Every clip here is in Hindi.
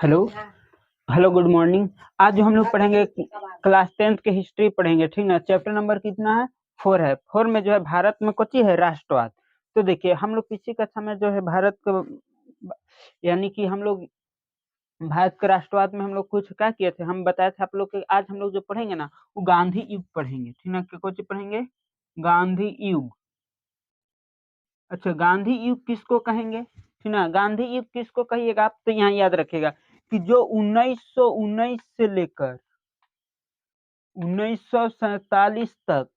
हेलो। Hello, good morning. आज जो हम लोग पढ़ेंगे क्लास 10th के हिस्ट्री पढ़ेंगे, ठीक ना। चैप्टर नंबर कितना है? 4 है। 4 में जो है भारत में कुछ ही है राष्ट्रवाद। तो देखिए, हम लोग पिछली कक्षा में जो है भारत को यानी कि हम लोग भारत के राष्ट्रवाद में हम लोग कुछ क्या किए थे, हम बताए थे आप लोग के। आज हम लोग जो पढ़ेंगे ना, वो गांधी युग पढ़ेंगे, ठीक ना। कुछ पढ़ेंगे गांधी युग। अच्छा, गांधी युग किसको कहेंगे, ठीक ना। गांधी युग किसको कहिएगा आप, तो यहाँ याद रखिएगा कि जो 1919 से लेकर 1947 तक,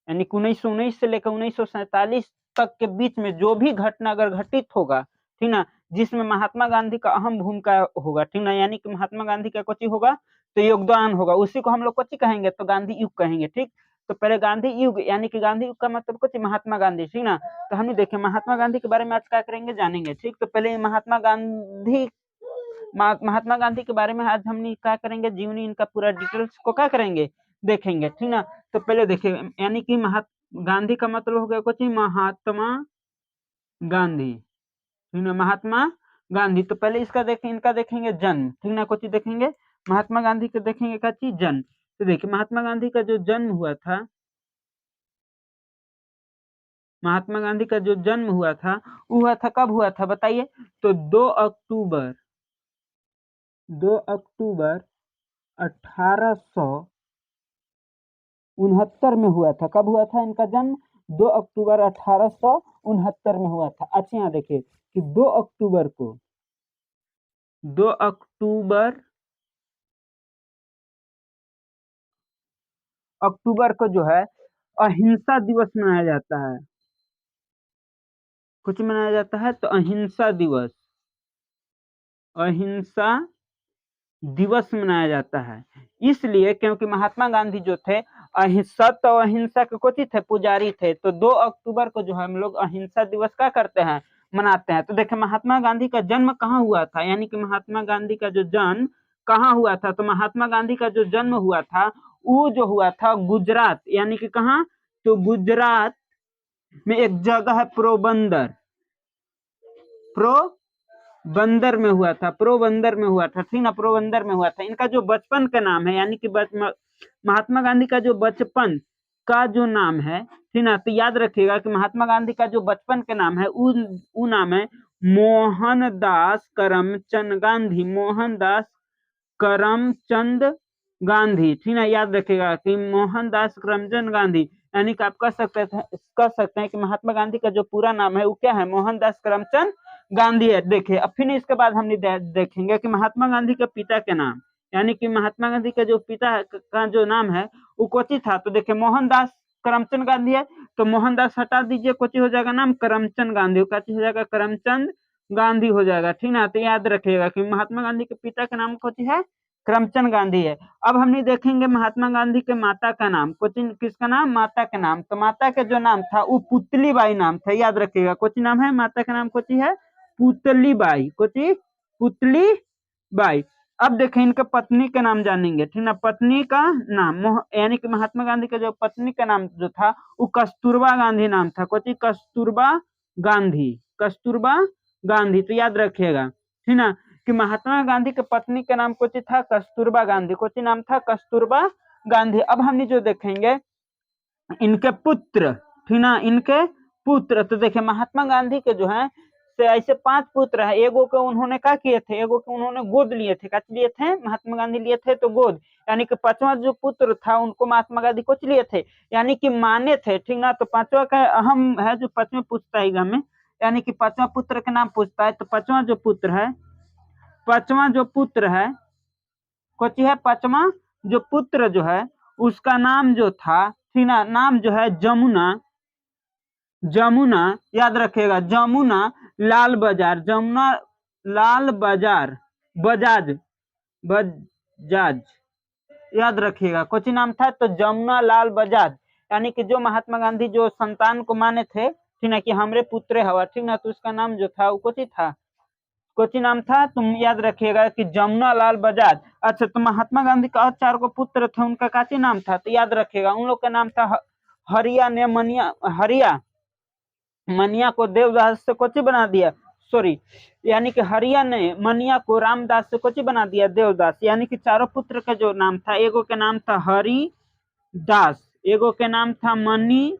यानी कि 1919 से लेकर 1947 तक के बीच में जो भी घटना अगर घटित होगा, ठीक ना, जिसमें महात्मा गांधी का अहम भूमिका होगा, ठीक ना, यानी कि महात्मा गांधी का कुछ होगा तो योगदान होगा, उसी को हम लोग कुछ कहेंगे, तो गांधी युग कहेंगे, ठीक। तो पहले गांधी युग, यानी कि गांधी युग का मतलब कुछ महात्मा गांधी, ठीक ना। तो हम देखें महात्मा गांधी के बारे में आज क्या करेंगे, जानेंगे, ठीक। तो पहले महात्मा गांधी के बारे में आज हम क्या करेंगे, जीवनी इनका पूरा डिटेल्स को क्या करेंगे, देखेंगे, ठीक ना। तो पहले देखिए, यानी कि गांधी का मतलब हो गया कुछ महात्मा गांधी, ठीक ना, महात्मा गांधी। तो पहले इसका देखें, इनका देखेंगे जन्म, ठीक ना, कुछ देखेंगे महात्मा गांधी के, देखेंगे क्या चीज, जन्म। तो देखिए महात्मा गांधी का जो जन्म हुआ था, महात्मा गांधी का जो जन्म हुआ था, वो हुआ था, कब हुआ था बताइए। तो 2 अक्टूबर 1869 में हुआ था। कब हुआ था इनका जन्म? 2 अक्टूबर 1869 में हुआ था। अच्छा, यहाँ देखिए कि 2 अक्टूबर को जो है अहिंसा दिवस मनाया जाता है। कुछ मनाया जाता है तो अहिंसा दिवस, अहिंसा दिवस मनाया जाता है। इसलिए क्योंकि महात्मा गांधी जो थे सत्य और अहिंसा के कुछ थे, पुजारी थे। तो 2 अक्टूबर को जो है हम लोग अहिंसा दिवस का करते हैं, मनाते हैं। तो देखिए महात्मा गांधी का जन्म कहाँ हुआ था, यानी कि महात्मा गांधी का जो जन्म कहाँ हुआ था, तो महात्मा गांधी का जो जन्म हुआ था वो जो हुआ था गुजरात, यानी कि कहाँ, तो गुजरात में एक जगह है पोरबंदर, बंदर में हुआ था, पोरबंदर में हुआ था, ठीक ना, पोरबंदर में हुआ था। इनका जो बचपन का नाम है, यानी कि महात्मा गांधी का जो बचपन का जो नाम है, ठीक ना, तो याद रखिएगा कि महात्मा गांधी का जो बचपन का नाम है वो नाम है मोहनदास करमचंद गांधी, मोहनदास करमचंद गांधी, ठीक है। याद रखिएगा कि मोहनदास करमचंद गांधी, यानी कि आप कह सकते हैं कि महात्मा गांधी का जो पूरा नाम है वो क्या है, मोहनदास करमचंद गांधी है। देखिए अब फिर इसके बाद हम देखेंगे कि महात्मा गांधी के पिता के नाम, यानी कि महात्मा गांधी का जो पिता का जो नाम है वो कोची था। तो देखिए मोहनदास करमचंद गांधी है, तो मोहनदास हटा दीजिए, कोची हो जाएगा नाम, करमचंद गांधी, हो जाएगा करमचंद गांधी हो जाएगा, ठीक ना। तो याद रखिएगा कि महात्मा गांधी के पिता का नाम कोची है, करमचंद गांधी है। अब हम देखेंगे महात्मा गांधी के माता का नाम, किसका नाम, माता का नाम। तो माता का जो नाम था वो पुतलीबाई नाम था, याद रखिएगा। कोची नाम है, माता का नाम कोची है, पुतलीबाई, कोची, पुतलीबाई। अब देखें इनके पत्नी का नाम जानेंगे, ठीक ना। पत्नी का नाम यानी कि महात्मा गांधी का जो पत्नी का नाम जो था वो कस्तूरबा गांधी नाम था, कोची, कस्तूरबा गांधी, कस्तूरबा गांधी। तो याद रखिएगा, ठीक ना, कि महात्मा गांधी के पत्नी का नाम कुछ था, कस्तूरबा गांधी, कुछ नाम था, कस्तूरबा गांधी। अब हम जो देखेंगे इनके पुत्र, ठीक ना, इनके पुत्र। तो देखिए महात्मा गांधी के जो है से ऐसे 5 पुत्र है। एगो के उन्होंने क्या किए थे, एगो के उन्होंने गोद लिए थे, क्या लिए थे, महात्मा गांधी लिए थे तो गोद, यानी कि 5वां जो पुत्र था उनको महात्मा गांधी कुछ लिए थे, यानी कि माने थे, ठीक ना। तो 5वां का अहम है जो 5वें पूछता है एग्जाम में, यानी कि 5वां पुत्र का नाम पूछता है। तो 5वां जो पुत्र है, 5वां जो पुत्र है, कुछ है, 5वां जो पुत्र जो है उसका नाम जो था, ठीक ना, नाम जो है जमुना, जमुना, याद रखिएगा, जमुना लाल बाजार, जमुना लाल बाजार बजाज, बजाज, याद रखिएगा, कुछ नाम था तो जमुना लाल बजाज। यानी कि जो महात्मा गांधी जो संतान को माने थे, ठीक ना, कि हमरे पुत्र हवा, ठीक ना, तो उसका नाम जो था वो कुछ था, कुछ नाम था, तुम याद रखिएगा कि जमुना लाल बजाज। अच्छा, तो महात्मा गांधी का 4 को पुत्र थे, उनका काची नाम था, तो याद रखिएगा उन लोग का नाम था हरिया ने मनिया, हरिया मनिया को देवदास से कोची बना दिया, सॉरी, यानी कि हरिया ने मनिया को रामदास से कुछ बना दिया देवदास। यानी कि चारों पुत्र का जो नाम था, एगो के नाम था हरि दास, एगो के नाम था मनी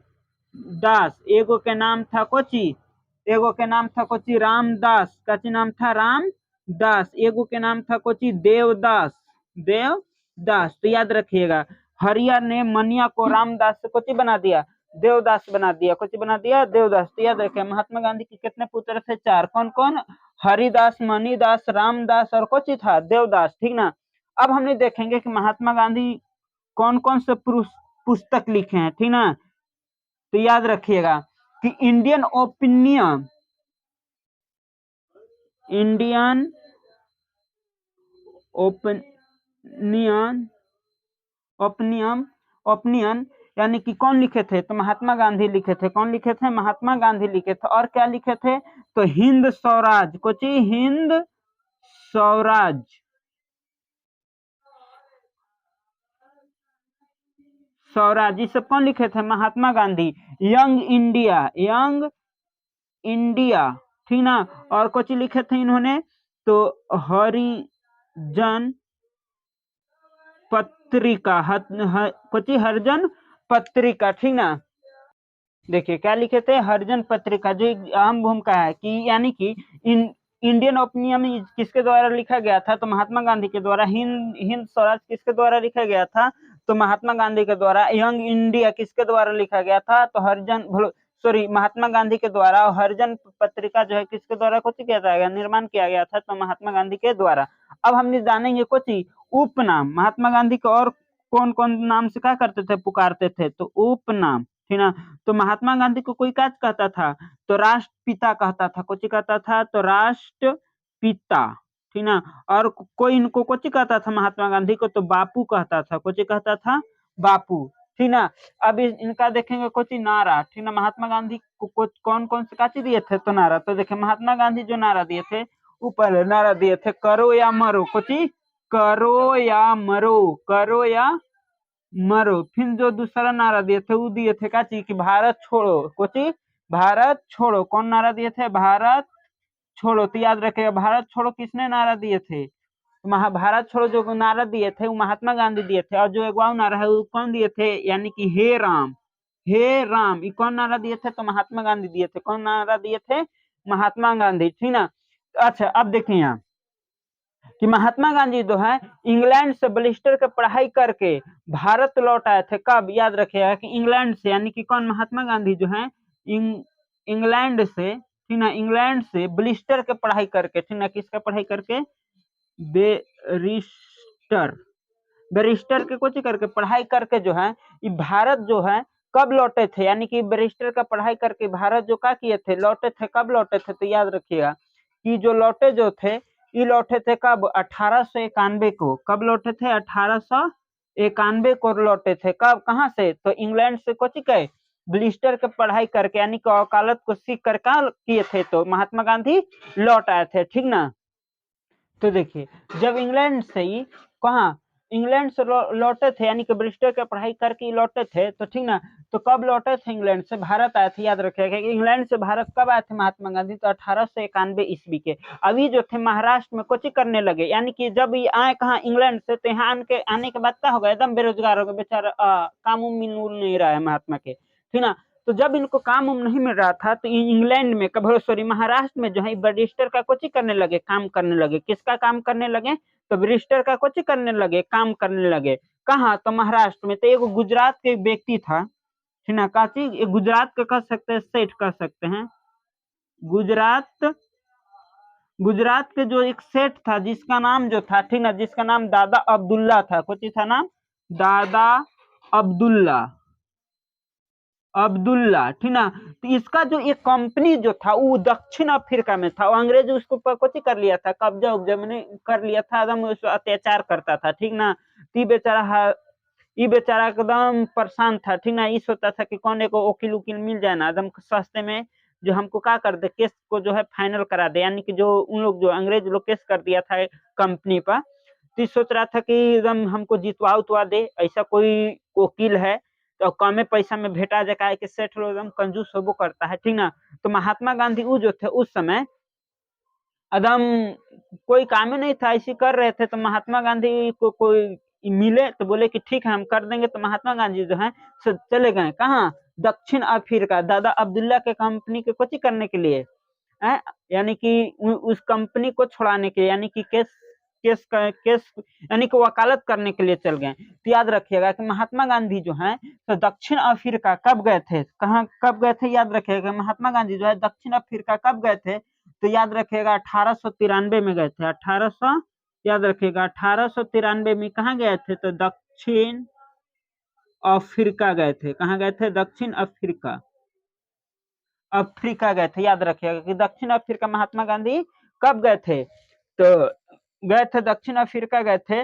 दास, एगो के नाम था कोची, एगो के नाम था कोची रामदास, काची नाम था रामदास, एगो के नाम था कोची देवदास, देवदास। तो याद रखिएगा, हरिया ने मनिया को रामदास से कोची बना दिया, देवदास बना दिया, कोची बना दिया, देवदास। तो याद रखिए, महात्मा गांधी के कितने पुत्र थे? 4। कौन कौन? हरिदास, मनीदास, रामदास और कोची था? देवदास। ठीक ना। अब हमने देखेंगे कि महात्मा गांधी कौन कौन से पुस्तक लिखे हैं। ठीक ना। तो याद रखिएगा कि Indian opinion, Indian opinion, opinion, opinion यानी कि कौन लिखे थे? तो महात्मा गांधी लिखे थे। कौन लिखे थे? महात्मा गांधी लिखे थे। और क्या लिखे थे? तो हिंद स्वराज, कुछ हिंद स्वराज, स्वराज, ये सब कौन लिखे थे? Mahatma Gandhi. Young India, young India, ठीक ना। और कुछ लिखे थे इन्होंने? तो हरिजन पत्रिका, कुछ हरिजन पत्रिका, ठीक ना। देखिए क्या लिखे थे? हरिजन पत्रिका, जो एक अहम भूमिका है कि यानी कि इंडियन ओपिनियन किसके द्वारा लिखा गया था? तो महात्मा गांधी के द्वारा। हिंद स्वराज किसके द्वारा लिखा गया था? तो महात्मा गांधी के द्वारा। यंग इंडिया किसके द्वारा लिखा गया था? तो हरिजन, सॉरी, महात्मा गांधी के द्वारा। और हरिजन पत्रिका जो है किसके द्वारा कुछ किया जाएगा? निर्माण किया गया था, तो महात्मा गांधी के द्वारा। अब हमने जानेंगे कुछ उपनाम महात्मा गांधी को और कौन कौन नाम से क्या करते थे? पुकारते थे। तो उपनाम, ठीक ना। तो महात्मा गांधी को कोई क्या कहता था? तो राष्ट्रपिता कहता था। कुछ कहता था? तो राष्ट्रपिता, ठीक ना। और कोई इनको कुछ कहता था महात्मा गांधी को? तो बापू कहता था। कुछ कहता था? बापू, ठीक ना। अब इनका देखेंगे कुछ नारा, ठीक ना। महात्मा गांधी को कौन कौन से काची दिए थे? तो नारा। तो देखे महात्मा गांधी जो नारा दिए थे, ऊपर नारा दिए थे करो या मरो, कुछ करो या मरो, करो या मरो। फिर जो दूसरा नारा दिए थे वो दिए थे काची कि भारत छोड़ो, कुछ भारत छोड़ो। कौन नारा दिए थे? भारत छोड़ो। तो याद रखेगा, भारत छोड़ो किसने नारा दिए थे? भारत छोड़ो जो नारा दिए थे वो महात्मा गांधी दिए थे। और जो अगवा नारा है वो कौन दिए थे? यानी कि हे राम, हे राम, ये कौन नारा दिए थे? तो महात्मा गांधी दिए थे। कौन नारा दिए थे? महात्मा गांधी, ठीक ना। अच्छा, अब देखिए यहाँ कि महात्मा गांधी जो है इंग्लैंड से बैरिस्टर की पढ़ाई करके भारत लौट आए थे। कब? याद रखिएगा कि इंग्लैंड से, यानी कि कौन? महात्मा गांधी जो है इंग्लैंड से, ठीक ना, इंग्लैंड से बैरिस्टर की पढ़ाई करके, ठीक ना, किसका पढ़ाई करके? बैरिस्टर, बैरिस्टर के कुछ करके पढ़ाई करके जो है ये भारत जो है कब लौटे थे? यानी कि बैरिस्टर का पढ़ाई करके भारत जो क्या किए थे? लौटे थे। कब लौटे थे? तो याद रखिएगा कि जो लौटे जो थे, ये लौटे थे कब? 1891 को। कब लौटे थे? 1891 को लौटे थे। कब? कहाँ से? तो इंग्लैंड से कुछ गए बैरिस्टर की पढ़ाई करके, यानी कि वकालत को सीख कर क्या किए थे? तो महात्मा गांधी लौट आए थे, ठीक ना। तो देखिए, जब इंग्लैंड से ही कहाँ इंग्लैंड से लौटे थे, यानी कि बैरिस्टर की पढ़ाई करके लौटे थे, तो ठीक ना। तो कब लौटे थे? इंग्लैंड से भारत आए थे। याद रखिएगा कि इंग्लैंड से भारत कब आए थे महात्मा गांधी? तो 1891 ईस्वी के। अभी जो थे महाराष्ट्र में कुछ करने लगे, यानी कि जब ये आए कहाँ? इंग्लैंड से, तो यहाँ आने के बाद क्या हो गया? एकदम बेरोजगार हो गए बेचारा, काम मिल नहीं रहा है महात्मा के, ठीक ना। तो जब इनको काम नहीं मिल रहा था तो इंग्लैंड में, सॉरी, महाराष्ट्र में जो है बैरिस्टर का कुछ करने लगे, काम करने लगे। किसका काम करने लगे? तो बैरिस्टर का कुछ करने लगे, काम करने लगे। कहाँ? तो महाराष्ट्र में। तो एक गुजरात के व्यक्ति था, ठीक ना, काची गुजरात का कह सकते हैं, सेठ कह सकते हैं, गुजरात, गुजरात के जो एक सेठ था जिसका नाम जो था, ठीक ना, जिसका नाम दादा अब्दुल्ला था। कुछ था नाम? दादा अब्दुल्ला, अब्दुल्ला, ठीक ना। तो इसका जो एक कंपनी जो था वो दक्षिण अफ्रीका में था। अंग्रेज उसको कुछ कर लिया था, कब्जा उब्जा मैंने कर लिया था, एकदम उस अत्याचार करता था, ठीक ना। तो ये बेचारा एकदम परेशान था, ठीक ना। ये सोचता था कि कौन एक वकील उकील मिल जाए ना एकदम सस्ते में, जो हमको क्या कर दे, केस को जो है फाइनल करा दे। यानी कि जो उन लोग जो अंग्रेज लोग केस कर दिया था कंपनी पर, तो सोच रहा था कि एकदम हमको जितवा उतवा दे, ऐसा कोई वकील है तो कमे पैसा में भेटा जाए, के सेठ लोग एकदम कंजूस होबो करता है, ठीक ना। तो महात्मा गांधी वो जो थे उस समय एकदम कोई काम ही नहीं था, ऐसे कर रहे थे, तो महात्मा गांधी को कोई मिले तो बोले कि ठीक है हम कर देंगे, तो महात्मा गांधी जो है चले गए कहाँ, दक्षिण अफ्रीका, दादा अब्दुल्ला के कंपनी के कुछ करने के लिए है, यानी कि उस कंपनी को छुड़ाने के, यानी कि केस यानी कि वकालत करने के लिए चल गए। तो याद रखिएगा कि महात्मा गांधी जो है तो दक्षिण अफ्रीका कब गए थे, कहाँ कब गए थे, याद रखिएगा महात्मा गांधी जो है दक्षिण अफ्रीका कब गए थे, तो याद रखिएगा 1893 में गए थे। 1800 याद रखिएगा 1893 में कहाँ गए थे, तो दक्षिण अफ्रीका गए थे। कहाँ गए थे, दक्षिण अफ्रीका, अफ्रीका गए थे। याद रखिएगा कि दक्षिण अफ्रीका महात्मा गांधी कब गए थे, तो गए थे दक्षिण अफ्रीका गए थे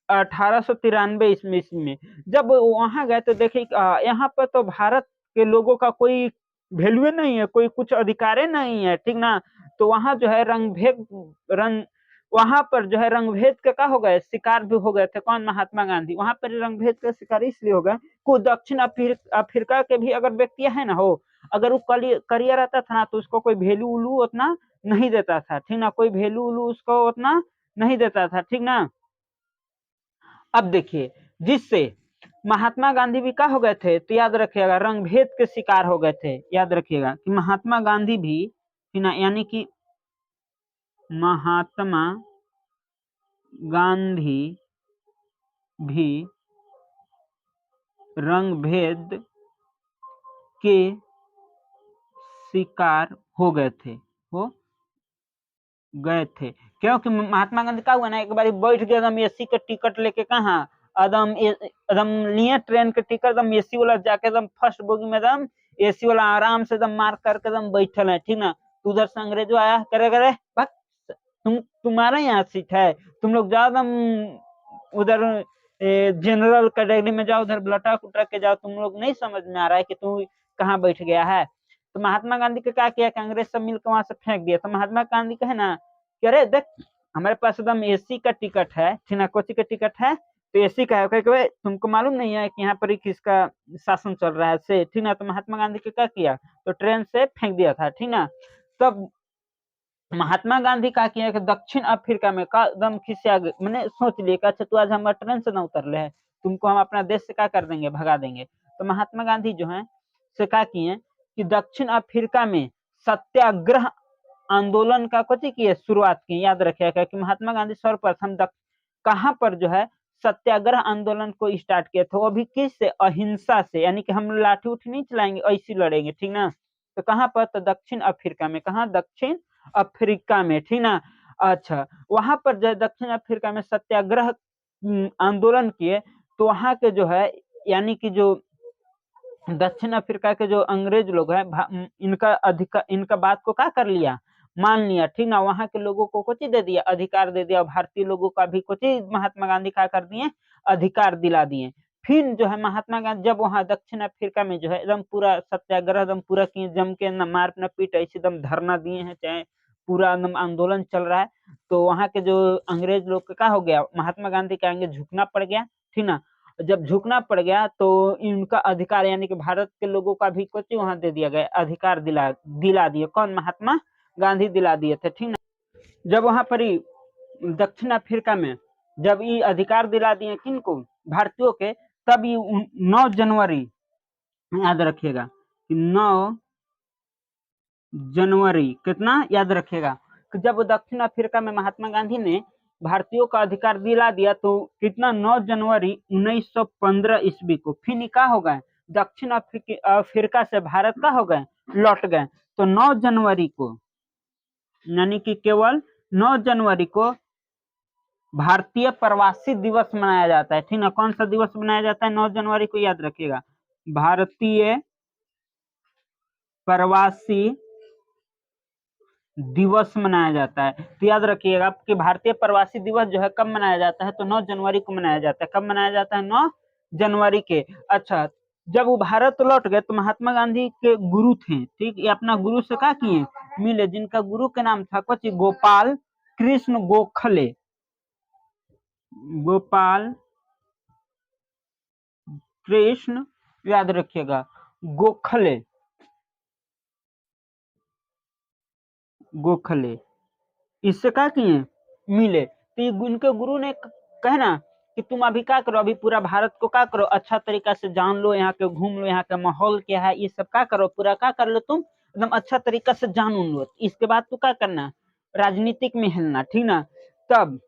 1893 ईस्वी में। जब वहां गए तो देखे यहाँ पर तो भारत के लोगों का कोई वैल्यू नहीं है, कोई कुछ अधिकार नहीं है, ठीक ना। तो वहां जो है रंग वहां पर जो है रंग भेद के का हो गए, शिकार भी हो गए थे। कौन, महात्मा गांधी वहां पर रंग भेद के शिकार इसलिए हो गए को दक्षिण अफ्रीका के भी अगर व्यक्ति है ना हो, अगर वो करियर रहता था ना, तो उसको कोई वैल्यू उलू उतना नहीं देता था, ठीक ना, कोई वैल्यू उलू उसको उतना नहीं देता था, ठीक ना। अब देखिए, जिससे महात्मा गांधी भी क्या हो गए थे, तो याद रखिएगा रंग भेद के शिकार हो गए थे। याद रखिएगा कि महात्मा गांधी भी, यानी कि महात्मा गांधी भी रंग भेद के शिकार हो गए थे, हो गए थे। क्योंकि महात्मा गांधी का हुआ ना, एक बार बैठ गए एकदम एसी के टिकट लेके, कहाँ एकदम एकदम लिए ट्रेन के टिकट, एकदम एसी वाला जाके एकदम फर्स्ट बोगी में एकदम एसी वाला आराम से एकदम मार करके एकदम बैठल है, ठीक ना। तो उधर से अंग्रेजो आया, करे करे बस तुम्हारा यहाँ सीट है, तुम लोग जाओ एकदम उधर जनरल कैटेगरी में जाओ, उधर लटक उटक के जाओ, तुम लोग नहीं समझ में आ रहा है कि तू कहाँ बैठ गया है। तो महात्मा गांधी को क्या किया कि अंग्रेज सब मिलकर वहां से फेंक दिया। तो महात्मा गांधी कहे ना कि अरे देख हमारे पास एकदम एसी का टिकट है, ठीक ना, कोची का टिकट है, तो एसी का है, कहे तुमको मालूम नहीं है कि यहाँ पर किसका शासन चल रहा है से, ठीक ना। तो महात्मा गांधी को क्या किया, तो ट्रेन से फेंक दिया था, ठीक ना। तब महात्मा गांधी का किया कि दक्षिण अफ्रीका में का एकदम खिसिया, मैंने सोच लिया कि अच्छा तू आज हमारे ट्रेन से ना उतर ले है, तुमको हम अपना देश से क्या कर देंगे, भगा देंगे। तो महात्मा गांधी जो है से क्या किए कि दक्षिण अफ्रीका में सत्याग्रह आंदोलन का कुछ की शुरुआत की। याद रखिएगा कि महात्मा गांधी सर्वप्रथम कहाँ पर जो है सत्याग्रह आंदोलन को स्टार्ट किया था, वो भी किस से, अहिंसा से, यानी कि हम लाठी उठी नहीं चलाएंगे, ऐसी लड़ेंगे, ठीक ना। तो कहाँ पर, तो दक्षिण अफ्रीका में, कहाँ, दक्षिण अफ्रीका में, ठीक ना। अच्छा, वहां पर जो दक्षिण अफ्रीका में सत्याग्रह आंदोलन किए, तो वहां के जो है यानी कि जो दक्षिण अफ्रीका के जो अंग्रेज लोग हैं, इनका बात को क्या कर लिया, मान लिया, ठीक ना। वहां के लोगों को कुछ दे दिया, अधिकार दे दिया, भारतीय लोगों का भी कुछ महात्मा गांधी क्या कर दिए, अधिकार दिला दिए। फिर जो है महात्मा गांधी जब वहां दक्षिण अफ्रीका में जो है एकदम पूरा सत्याग्रह एकदम पूरा किए, जम के न मार न पीट ऐसे एकदम धरना दिए हैं, चाहे पूरा एकदम आंदोलन चल रहा है। तो वहां के जो अंग्रेज लोग का क्या हो गया, महात्मा गांधी के आगे झुकना पड़ गया, ठीक ना। जब झुकना पड़ गया तो इनका अधिकार, यानी कि भारत के लोगों का भी कुछ वहां दे दिया गया, अधिकार दिला दिए, कौन, महात्मा गांधी दिला दिए थे, ठीक ना। जब वहां पर दक्षिण अफ्रीका में जब ये अधिकार दिला दिए किनको, भारतीयों के, तब ये 9 जनवरी, याद रखिएगा कि 9 जनवरी कितना, याद रखिएगा कि जब दक्षिण अफ्रीका में महात्मा गांधी ने भारतीयों का अधिकार दिला दिया, तो कितना, 9 जनवरी 1915 ईस्वी को फिर क्या हो गए, दक्षिण अफ्रीका से भारत का हो गए, लौट गए। तो 9 जनवरी को, यानी कि केवल 9 जनवरी को भारतीय प्रवासी दिवस मनाया जाता है, ठीक ना। कौन सा दिवस मनाया जाता है 9 जनवरी को, याद रखिएगा, भारतीय प्रवासी दिवस मनाया जाता है। तो याद रखिएगा कि भारतीय प्रवासी दिवस जो है कब मनाया जाता है, तो 9 जनवरी को मनाया जाता है। कब मनाया जाता है, 9 जनवरी के। अच्छा, जब वो भारत लौट गए तो महात्मा गांधी के गुरु थे, ठीक, ये अपना गुरु से क्या किए, मिले, जिनका गुरु के नाम था कुछ गोपाल कृष्ण गोखले, गोपाल कृष्ण, याद रखिएगा, गोखले, गोखले, इससे क्या किए, मिले। तो इनके गुरु ने कहे ना कि तुम अभी क्या करो, अभी पूरा भारत को क्या करो, अच्छा तरीका से जान लो, यहाँ के घूम लो, यहाँ का माहौल क्या है, ये सब क्या करो, पूरा क्या कर लो तुम, एकदम अच्छा तरीका से जान लो। इसके बाद तो क्या करना, राजनीतिक में हिलना, ठीक ना। तब